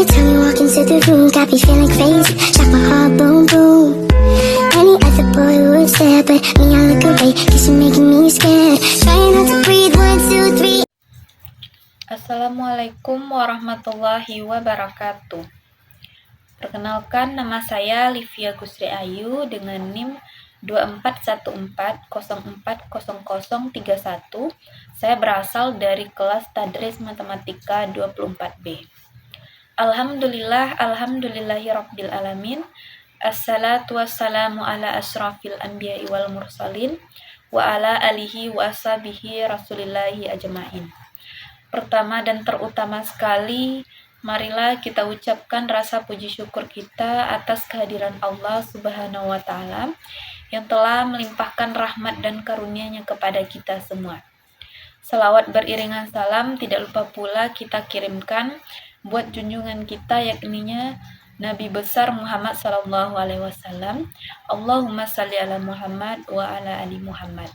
time you walk into the room, got me feeling crazy, shot my heart boom boom. Any other boy would stare, but me I look away, cause you're making me scared. Trying not to breathe, 1, 2, 3. Assalamualaikum warahmatullahi wabarakatuh. Perkenalkan, nama saya Livia Gusri Ayu dengan NIM 2414040031. Saya berasal dari kelas Tadris Matematika 24B. Alhamdulillahirabbil alamin. Assalatu wassalamu ala asyrafil anbiya'i wal mursalin wa ala alihi wa ashabihi rasulillahi ajma'in. Pertama dan terutama sekali, marilah kita ucapkan rasa puji syukur kita atas kehadiran Allah Subhanahu wa Ta'ala yang telah melimpahkan rahmat dan karunia-Nya kepada kita semua. Salawat beriringan salam tidak lupa pula kita kirimkan buat junjungan kita, yakninya Nabi besar Muhammad sallallahu alaihi wasallam. Allahumma shalli ala Muhammad wa ala ali Muhammad.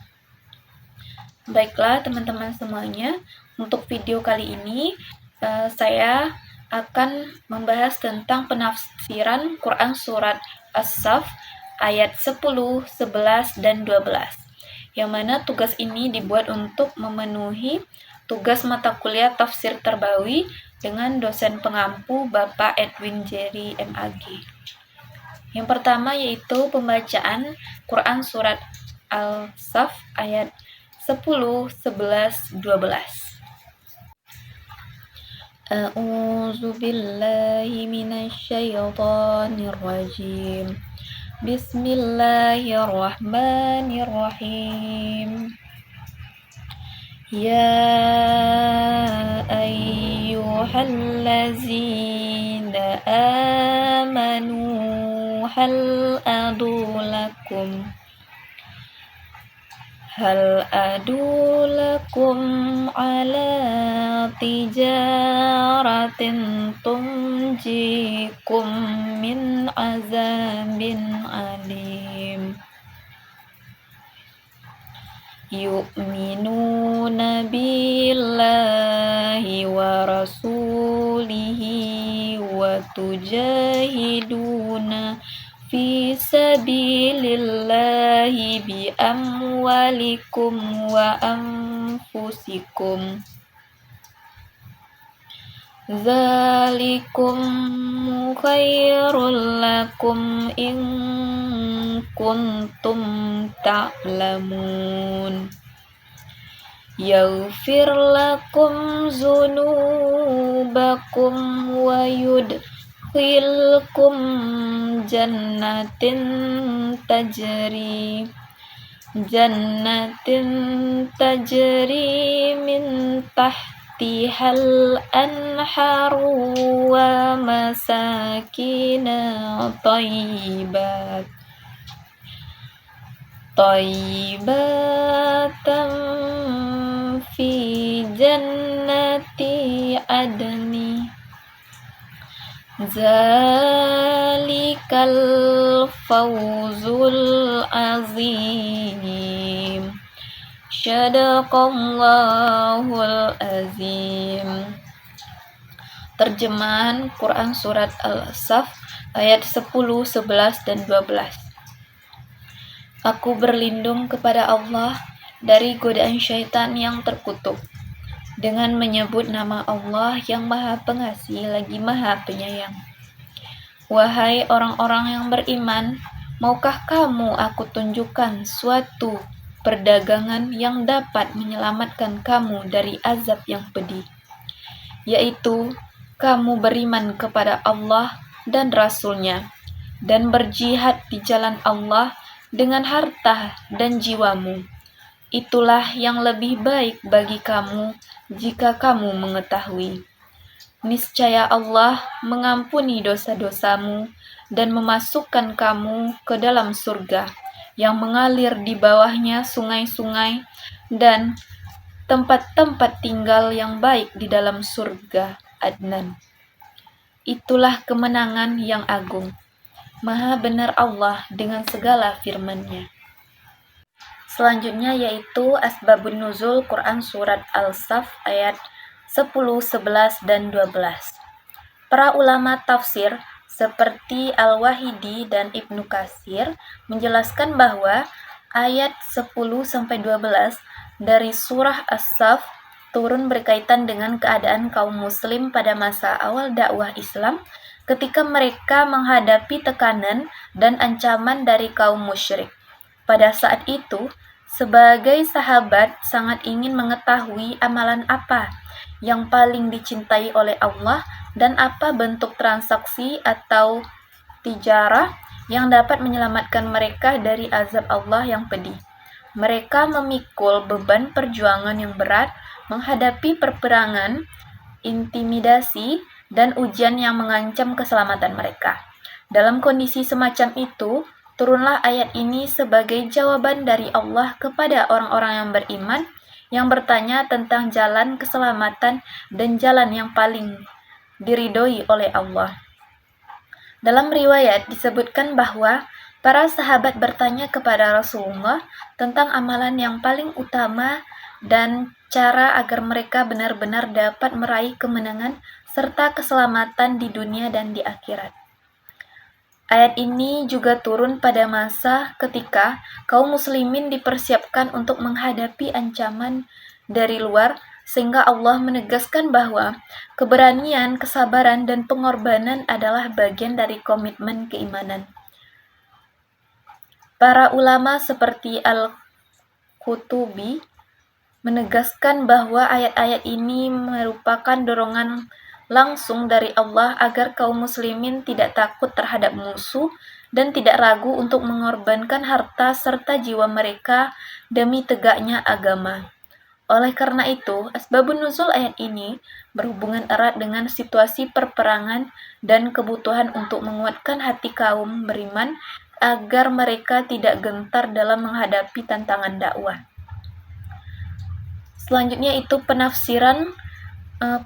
Baiklah teman-teman semuanya, untuk video kali ini saya akan membahas tentang penafsiran Quran Surat As-Saff ayat 10, 11, dan 12. Yang mana tugas ini dibuat untuk memenuhi tugas mata kuliah Tafsir Tarbawi dengan dosen pengampu Bapak Edwin Jerry MAG. Yang pertama yaitu pembacaan Quran Surat Al-Saff ayat 10, 11, 12. A'udzu billahi minasyaitonir rajim. Bismillahirrahmanirrahim. Ya ayyuhallazina amanu hal adulakum ala tijaratin tunjikum min azabin alim. Yu'minuna billahi wa rasulihi wa tujahiduna fi sabilillahi bi amwalikum wa anfusikum. Zalikum khairul lakum in kuntum ta'lamun. Yaghfir lakum zunubakum wa yudkhilkum jannatin tajri min tahtihal anharu wa masakina tayyibatan fi jannati adni. Zalikal fawzul azim. Syadaqallahul azim. Terjemahan Quran Surat Al-Saff ayat 10, 11, dan 12. Aku berlindung kepada Allah dari godaan syaitan yang terkutuk, dengan menyebut nama Allah yang Maha Pengasih lagi Maha Penyayang. Wahai orang-orang yang beriman, maukah kamu aku tunjukkan suatu perdagangan yang dapat menyelamatkan kamu dari azab yang pedih, yaitu kamu beriman kepada Allah dan Rasul-Nya dan berjihad di jalan Allah dengan harta dan jiwamu. Itulah yang lebih baik bagi kamu jika kamu mengetahui. Niscaya Allah mengampuni dosa-dosamu dan memasukkan kamu ke dalam surga yang mengalir di bawahnya sungai-sungai dan tempat-tempat tinggal yang baik di dalam surga Adnan. Itulah kemenangan yang agung. Maha benar Allah dengan segala firman-Nya. Selanjutnya yaitu Asbabun Nuzul Quran Surat Al-Saff ayat 10, 11, dan 12. Para ulama tafsir seperti Al-Wahidi dan Ibnu Katsir menjelaskan bahwa ayat 10-12 dari surah As-Saff turun berkaitan dengan keadaan kaum muslim pada masa awal dakwah Islam ketika mereka menghadapi tekanan dan ancaman dari kaum musyrik. Pada saat itu, sebagai sahabat sangat ingin mengetahui amalan apa yang paling dicintai oleh Allah dan apa bentuk transaksi atau tijarah yang dapat menyelamatkan mereka dari azab Allah yang pedih. Mereka memikul beban perjuangan yang berat menghadapi peperangan, intimidasi, dan ujian yang mengancam keselamatan mereka. Dalam kondisi semacam itu, turunlah ayat ini sebagai jawaban dari Allah kepada orang-orang yang beriman yang bertanya tentang jalan keselamatan dan jalan yang paling diridhoi oleh Allah. Dalam riwayat disebutkan bahwa para sahabat bertanya kepada Rasulullah tentang amalan yang paling utama dan cara agar mereka benar-benar dapat meraih kemenangan serta keselamatan di dunia dan di akhirat. Ayat ini juga turun pada masa ketika kaum muslimin dipersiapkan untuk menghadapi ancaman dari luar, sehingga Allah menegaskan bahwa keberanian, kesabaran, dan pengorbanan adalah bagian dari komitmen keimanan. Para ulama seperti Al-Qutubi menegaskan bahwa ayat-ayat ini merupakan dorongan langsung dari Allah agar kaum muslimin tidak takut terhadap musuh dan tidak ragu untuk mengorbankan harta serta jiwa mereka demi tegaknya agama. Oleh karena itu, asbabun nuzul ayat ini berhubungan erat dengan situasi perperangan dan kebutuhan untuk menguatkan hati kaum beriman agar mereka tidak gentar dalam menghadapi tantangan dakwah. Selanjutnya itu penafsiran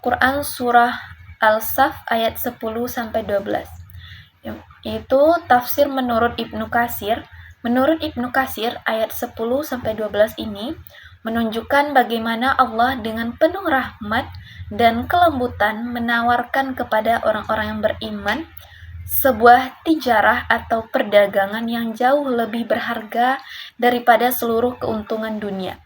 Quran surah Al-Saff ayat 10-12. Itu tafsir menurut Ibnu Katsir. Menurut Ibnu Katsir, ayat 10-12 ini menunjukkan bagaimana Allah dengan penuh rahmat dan kelembutan menawarkan kepada orang-orang yang beriman sebuah tijarah atau perdagangan yang jauh lebih berharga daripada seluruh keuntungan dunia.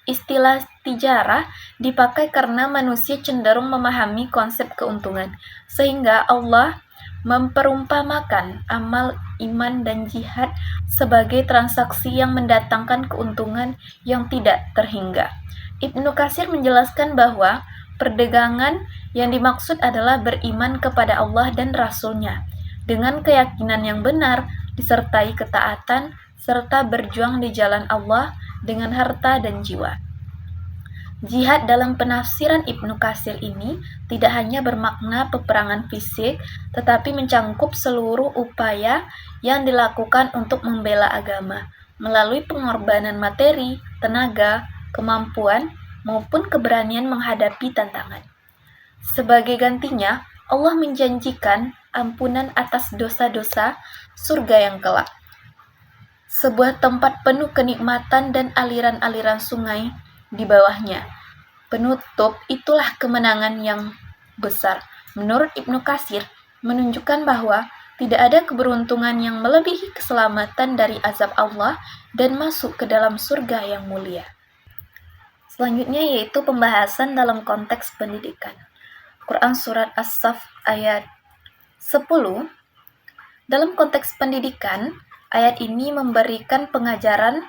Istilah tijarah dipakai karena manusia cenderung memahami konsep keuntungan, sehingga Allah memperumpamakan amal iman dan jihad sebagai transaksi yang mendatangkan keuntungan yang tidak terhingga. Ibnu Katsir menjelaskan bahwa perdagangan yang dimaksud adalah beriman kepada Allah dan Rasul-Nya dengan keyakinan yang benar disertai ketaatan serta berjuang di jalan Allah dengan harta dan jiwa. Jihad dalam penafsiran Ibnu Katsir ini tidak hanya bermakna peperangan fisik, tetapi mencangkup seluruh upaya yang dilakukan untuk membela agama, melalui pengorbanan materi, tenaga, kemampuan, maupun keberanian menghadapi tantangan. Sebagai gantinya, Allah menjanjikan ampunan atas dosa-dosa, surga yang kelak. Sebuah tempat penuh kenikmatan dan aliran-aliran sungai di bawahnya. Penutup itulah kemenangan yang besar. Menurut Ibnu Katsir, menunjukkan bahwa tidak ada keberuntungan yang melebihi keselamatan dari azab Allah dan masuk ke dalam surga yang mulia. Selanjutnya yaitu pembahasan dalam konteks pendidikan. Quran Surat As-Saff ayat 10. Dalam konteks pendidikan, ayat ini memberikan pengajaran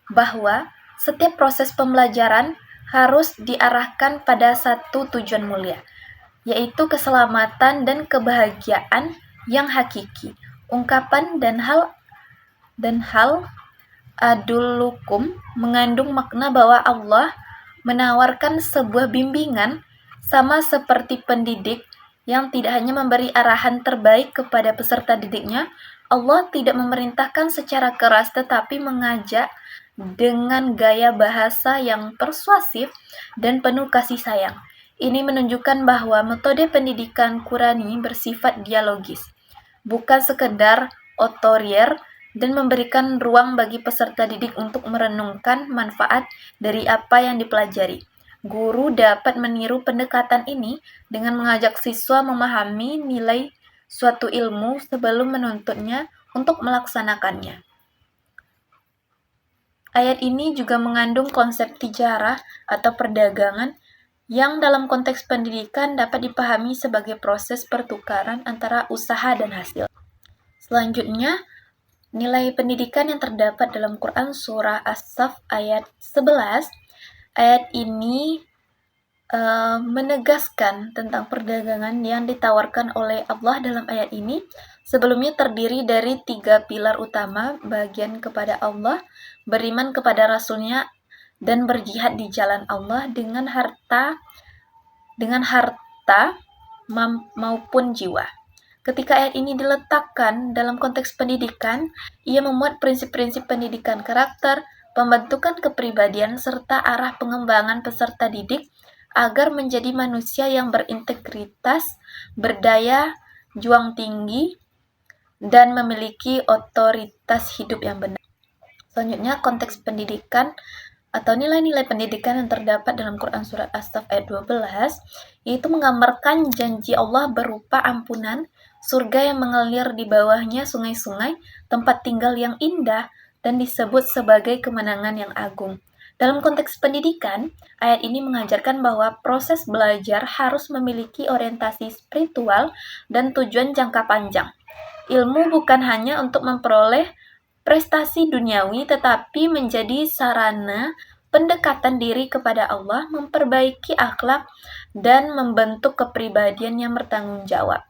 bahwa setiap proses pembelajaran harus diarahkan pada satu tujuan mulia, yaitu keselamatan dan kebahagiaan yang hakiki. Ungkapan dan hal adulukum mengandung makna bahwa Allah menawarkan sebuah bimbingan sama seperti pendidik yang tidak hanya memberi arahan terbaik kepada peserta didiknya. Allah tidak memerintahkan secara keras tetapi mengajak dengan gaya bahasa yang persuasif dan penuh kasih sayang. Ini menunjukkan bahwa metode pendidikan Qurani bersifat dialogis, bukan sekedar otorier, dan memberikan ruang bagi peserta didik untuk merenungkan manfaat dari apa yang dipelajari. Guru dapat meniru pendekatan ini dengan mengajak siswa memahami nilai suatu ilmu sebelum menuntutnya untuk melaksanakannya. Ayat ini juga mengandung konsep tijarah atau perdagangan yang dalam konteks pendidikan dapat dipahami sebagai proses pertukaran antara usaha dan hasil. Selanjutnya, nilai pendidikan yang terdapat dalam Quran Surah As-Saff ayat 11. Ayat ini menegaskan tentang perdagangan yang ditawarkan oleh Allah dalam ayat ini. Sebelumnya terdiri dari 3 pilar utama, bagian kepada Allah, beriman kepada Rasulnya, dan berjihad di jalan Allah dengan harta maupun jiwa. Ketika ayat ini diletakkan dalam konteks pendidikan, ia memuat prinsip-prinsip pendidikan karakter, pembentukan kepribadian, serta arah pengembangan peserta didik agar menjadi manusia yang berintegritas, berdaya, juang tinggi, dan memiliki otoritas hidup yang benar. Selanjutnya, konteks pendidikan atau nilai-nilai pendidikan yang terdapat dalam Quran Surat As-Saff ayat 12, yaitu menggambarkan janji Allah berupa ampunan, surga yang mengalir di bawahnya sungai-sungai, tempat tinggal yang indah, dan disebut sebagai kemenangan yang agung. Dalam konteks pendidikan, ayat ini mengajarkan bahwa proses belajar harus memiliki orientasi spiritual dan tujuan jangka panjang. Ilmu bukan hanya untuk memperoleh prestasi duniawi, tetapi menjadi sarana pendekatan diri kepada Allah, memperbaiki akhlak, dan membentuk kepribadian yang bertanggung jawab.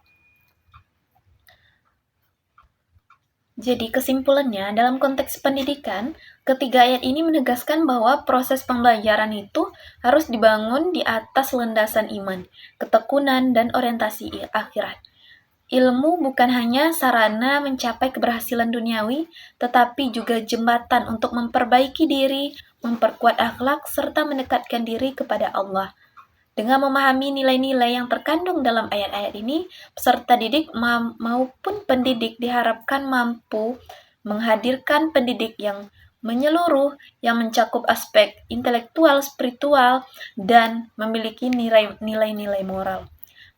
Jadi kesimpulannya, dalam konteks pendidikan, ketiga ayat ini menegaskan bahwa proses pembelajaran itu harus dibangun di atas landasan iman, ketekunan, dan orientasi akhirat. Ilmu bukan hanya sarana mencapai keberhasilan duniawi, tetapi juga jembatan untuk memperbaiki diri, memperkuat akhlak, serta mendekatkan diri kepada Allah. Dengan memahami nilai-nilai yang terkandung dalam ayat-ayat ini, peserta didik maupun pendidik diharapkan mampu menghadirkan pendidik yang menyeluruh, yang mencakup aspek intelektual, spiritual, dan memiliki nilai-nilai moral.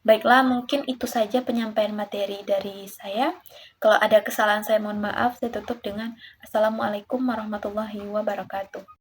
Baiklah, mungkin itu saja penyampaian materi dari saya. Kalau ada kesalahan saya mohon maaf. Saya tutup dengan Assalamualaikum warahmatullahi wabarakatuh.